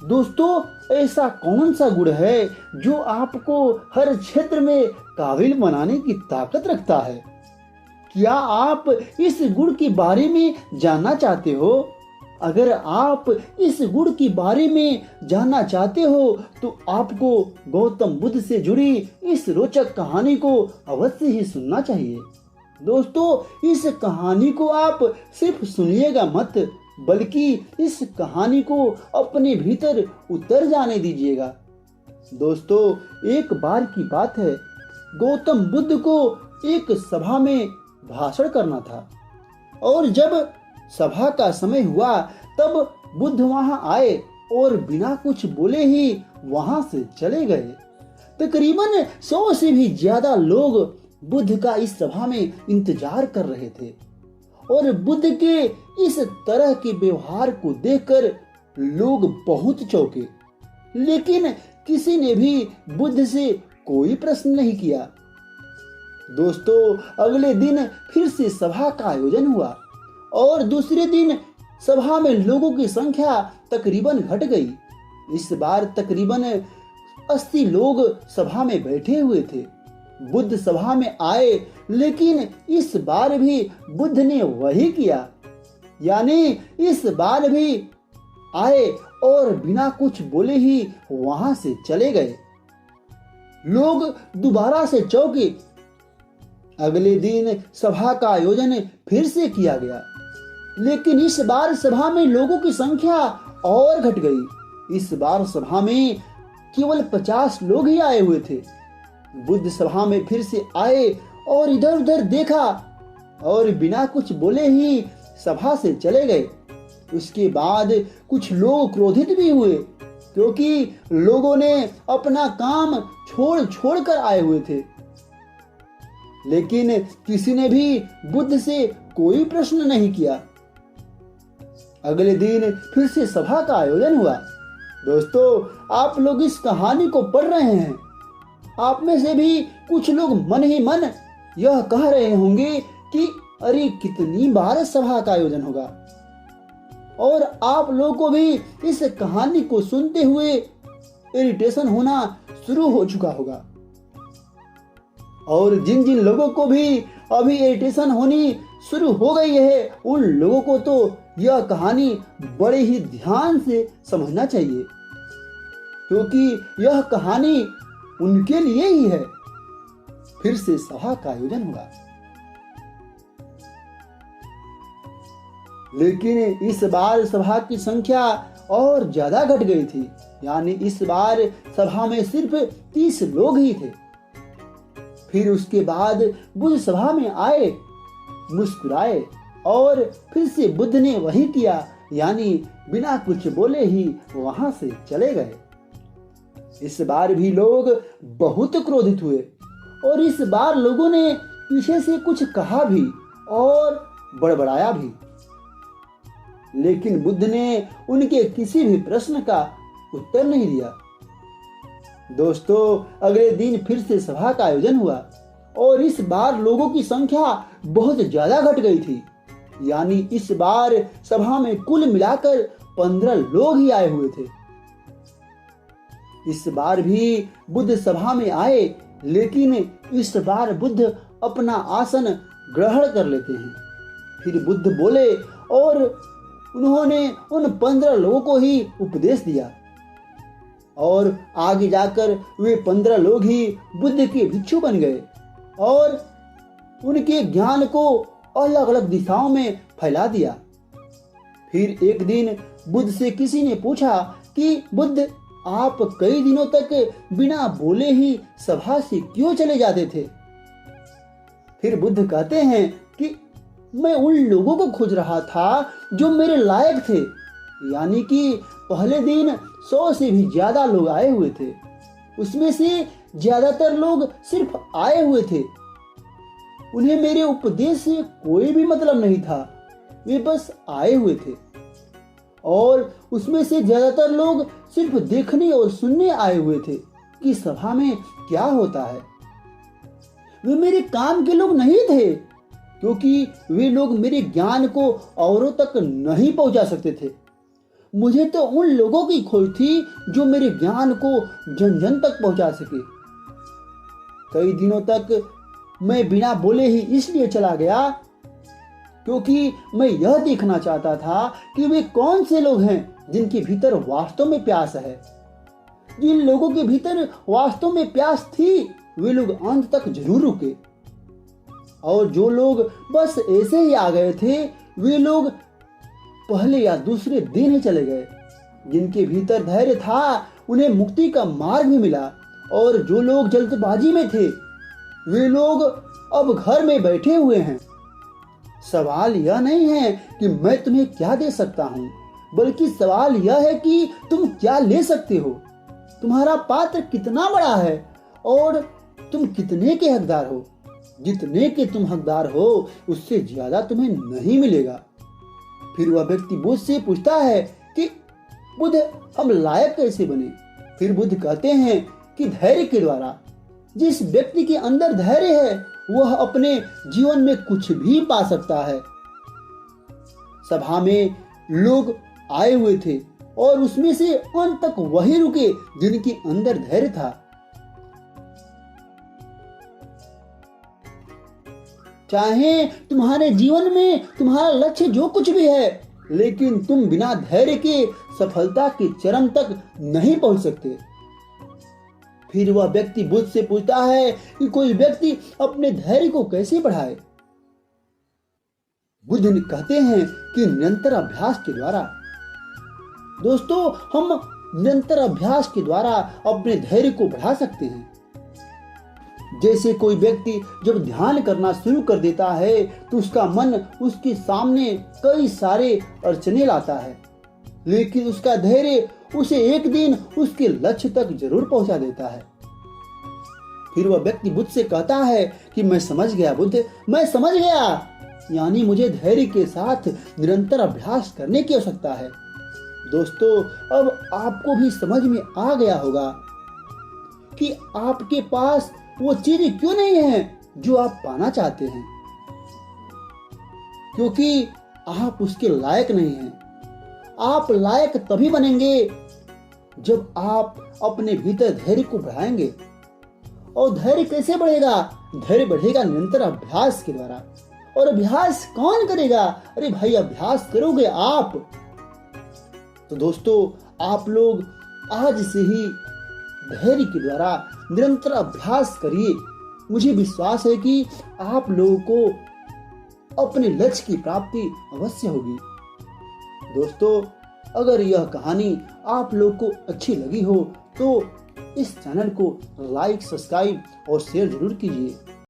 दोस्तों, ऐसा कौन सा गुण है जो आपको हर क्षेत्र में काबिल बनाने की ताकत रखता है? क्या आप इस गुण के बारे में जानना चाहते हो? अगर आप इस गुण के बारे में जानना चाहते हो तो आपको गौतम बुद्ध से जुड़ी इस रोचक कहानी को अवश्य ही सुनना चाहिए। दोस्तों, इस कहानी को आप सिर्फ सुनिएगा मत, बल्कि इस कहानी को अपने भीतर उतर जाने दीजिएगा। दोस्तों, एक बार की बात है, गौतम बुद्ध को एक सभा में भाषण करना था और जब सभा का समय हुआ तब बुद्ध वहां आए और बिना कुछ बोले ही वहां से चले गए। तकरीबन 100 से भी ज्यादा लोग बुद्ध का इस सभा में इंतजार कर रहे थे और बुद्ध के इस तरह के व्यवहार को देखकर लोग बहुत चौंके, लेकिन किसी ने भी बुद्ध से कोई प्रश्न नहीं किया। दोस्तों, अगले दिन फिर से सभा का आयोजन हुआ और दूसरे दिन सभा में लोगों की संख्या तकरीबन घट गई। इस बार तकरीबन 80 लोग सभा में बैठे हुए थे। बुद्ध सभा में आए, लेकिन इस बार भी बुद्ध ने वही किया, यानी इस बार भी आए और बिना कुछ बोले ही वहां से चले गए। लोग दोबारा से चौंके। अगले दिन सभा का आयोजन फिर से किया गया, लेकिन इस बार सभा में लोगों की संख्या और घट गई। इस बार सभा में केवल 50 लोग ही आए हुए थे। बुद्ध सभा में फिर से आए और इधर उधर देखा और बिना कुछ बोले ही सभा से चले गए। उसके बाद कुछ लोग क्रोधित भी हुए, क्योंकि लोगों ने अपना काम छोड़ कर आए हुए थे, लेकिन किसी ने भी बुद्ध से कोई प्रश्न नहीं किया। अगले दिन फिर से सभा का आयोजन हुआ। दोस्तों, आप लोग इस कहानी को पढ़ रहे हैं। आप में से भी कुछ लोग मन ही मन यह कह रहे होंगे कि अरे कितनी बार सभा का आयोजन होगा, और आप लोगों को भी इस कहानी को सुनते हुए इरिटेशन होना शुरू हो चुका होगा, और जिन जिन लोगों को भी अभी इरिटेशन होनी शुरू हो गई है उन लोगों को तो यह कहानी बड़े ही ध्यान से समझना चाहिए, क्योंकि यह कहानी उनके लिए ही है। फिर से सभा का आयोजन हुआ, लेकिन इस बार सभा की संख्या और ज्यादा घट गई थी, यानी इस बार सभा में सिर्फ 30 लोग ही थे। फिर उसके बाद बुद्ध सभा में आए, मुस्कुराए और फिर से बुद्ध ने वही किया, यानी बिना कुछ बोले ही वहां से चले गए। इस बार भी लोग बहुत क्रोधित हुए और इस बार लोगों ने पीछे से कुछ कहा भी और बड़बड़ाया भी, लेकिन बुद्ध ने उनके किसी भी प्रश्न का उत्तर नहीं दिया। दोस्तों, अगले दिन फिर से सभा का आयोजन हुआ और इस बार लोगों की संख्या बहुत ज्यादा घट गई थी, यानी इस बार सभा में कुल मिलाकर 15 लोग ही आए हुए थे। इस बार भी बुद्ध सभा में आए, लेकिन इस बार बुद्ध अपना आसन ग्रहण कर लेते हैं। फिर बुद्ध बोले और उन्होंने उन 15 लोगों को ही उपदेश दिया और आगे जाकर वे 15 लोग ही बुद्ध के भिक्षु बन गए और उनके ज्ञान को अलग अलग दिशाओं में फैला दिया। फिर एक दिन बुद्ध से किसी ने पूछा कि बुद्ध, आप कई दिनों तक बिना बोले ही सभा से क्यों चले जाते थे? फिर बुद्ध कहते हैं कि मैं उन लोगों को खोज रहा था जो मेरे लायक थे, यानी कि पहले दिन 100 से भी ज्यादा लोग आए हुए थे, उसमें से ज्यादातर लोग सिर्फ आए हुए थे, उन्हें मेरे उपदेश से कोई भी मतलब नहीं था, वे बस आए हुए थे, और उसमें से ज्यादातर लोग सिर्फ देखने और सुनने आए हुए थे कि सभा में क्या होता है। वे मेरे काम के लोग नहीं थे, क्योंकि वे लोग मेरे ज्ञान को औरों तक नहीं पहुंचा सकते थे। मुझे तो उन लोगों की खोज थी जो मेरे ज्ञान को जन जन तक पहुंचा सके। कई दिनों तक मैं बिना बोले ही इसलिए चला गया क्योंकि मैं यह देखना चाहता था कि वे कौन से लोग हैं जिनके भीतर वास्तव में प्यास है। जिन लोगों के भीतर वास्तव में प्यास थी वे लोग अंत तक जरूर रुके, और जो लोग बस ऐसे ही आ गए थे वे लोग पहले या दूसरे दिन ही चले गए। जिनके भीतर धैर्य था उन्हें मुक्ति का मार्ग भी मिला, और जो लोग जल्दबाजी में थे वे लोग अब घर में बैठे हुए हैं। सवाल यह नहीं है कि मैं तुम्हें क्या दे सकता हूं, बल्कि सवाल यह है कि तुम क्या ले सकते हो। तुम्हारा पात्र कितना बड़ा है और तुम कितने के हकदार हो। जितने के तुम हकदार हो उससे ज्यादा तुम्हें नहीं मिलेगा। फिर वह व्यक्ति बुद्ध से पूछता है कि बुद्ध, हम लायक कैसे बने। फिर बुद्ध कहते हैं कि धैर्य के द्वारा। जिस व्यक्ति के अंदर धैर्य है वह अपने जीवन में कुछ भी पा सकता है। सभा में लोग आए हुए थे और उसमें से अंत तक वही रुके जिनके अंदर धैर्य था। चाहे तुम्हारे जीवन में तुम्हारा लक्ष्य जो कुछ भी है, लेकिन तुम बिना धैर्य के सफलता के चरम तक नहीं पहुंच सकते। फिर वह व्यक्ति बुद्ध से पूछता है कि कोई व्यक्ति अपने धैर्य को कैसे बढ़ाए। बुद्ध कहते हैं कि निरंतर अभ्यास के द्वारा। दोस्तों, हम निरंतर अभ्यास के द्वारा अपने धैर्य को बढ़ा सकते हैं। जैसे कोई व्यक्ति जब ध्यान करना शुरू कर देता है तो उसका मन उसके सामने कई सारे अड़चने लाता है, लेकिन उसका धैर्य उसे एक दिन उसके लक्ष्य तक जरूर पहुंचा देता है। फिर वह व्यक्ति बुद्ध से कहता है कि मैं समझ गया बुद्ध, मैं समझ गया। यानी मुझे धैर्य के साथ निरंतर अभ्यास करने की आवश्यकता है। दोस्तों, अब आपको भी समझ में आ गया होगा कि आपके पास वो चीज क्यों नहीं है जो आप पाना चाहते हैं, क्योंकि आप उसके लायक नहीं हैं। आप लायक तभी बनेंगे जब आप अपने भीतर धैर्य को बढ़ाएंगे। और धैर्य कैसे बढ़ेगा? धैर्य बढ़ेगा निरंतर अभ्यास के द्वारा। और अभ्यास कौन करेगा? अरे भाई, अभ्यास करोगे आप। तो दोस्तों, आप लोग आज से ही धैर्य के द्वारा निरंतर अभ्यास करिए। मुझे विश्वास है कि आप लोगों को अपने लक्ष्य की प्राप्ति अवश्य होगी। दोस्तों, अगर यह कहानी आप लोग को अच्छी लगी हो तो इस चैनल को लाइक, सब्सक्राइब और शेयर जरूर कीजिए।